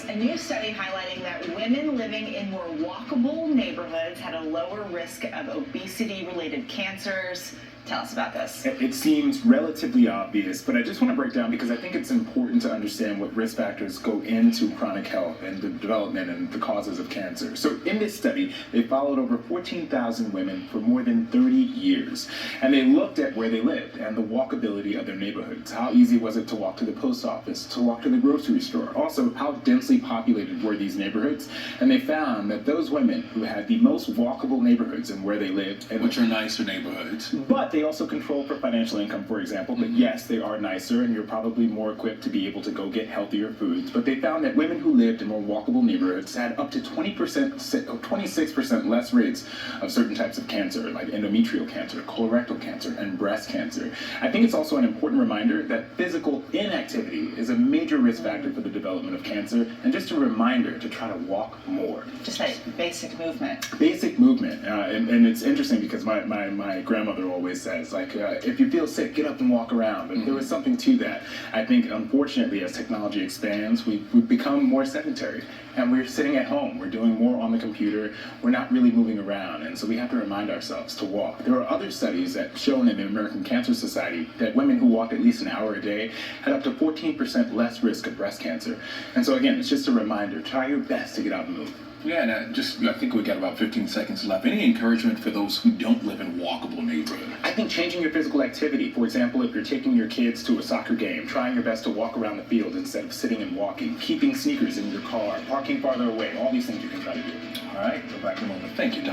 Yes, a new study highlighting that women living in more walkable neighborhoods had a lower risk of obesity-related cancers. Tell us about this. It seems relatively obvious, but I just want to break down because I think it's important to understand what risk factors go into chronic health and the development and the causes of cancer. So in this study, they followed over 14,000 women for more than 30 years, and they looked at where they lived and the walkability of their neighborhoods. How easy was it to walk to the post office, to walk to the grocery store? Also, how densely populated were these neighborhoods? And they found that those women who had the most walkable neighborhoods and where they lived, which are nicer neighborhoods, but they also control for financial income, for example. But yes, they are nicer, and you're probably more equipped to be able to go get healthier foods. But they found that women who lived in more walkable neighborhoods had up to 26% less rates of certain types of cancer, like endometrial cancer, colorectal cancer, and breast cancer. I think it's also an important reminder that physical inactivity is a major risk factor for the development of cancer, and just a reminder to try to walk more. Just like basic movement. Basic movement, and it's interesting because my grandmother always says, like, if you feel sick, get up and walk around. But there was something to that. I think, unfortunately, as technology expands, we've become more sedentary, and we're sitting at home. We're doing more on the computer. We're not really moving around, and so we have to remind ourselves to walk. There are other studies that shown in the American Cancer Society that women who walked at least an hour a day had up to 14% less risk of breast cancer. And so again, it's just a reminder, try your best to get out and move. Yeah, and I think we got about 15 seconds left. Any encouragement for those who don't live in walkable neighborhoods? I think changing your physical activity. For example, if you're taking your kids to a soccer game, trying your best to walk around the field instead of sitting and walking, keeping sneakers in your car, parking farther away, all these things you can try to do. All right, go back in a moment. Thank you, Dr.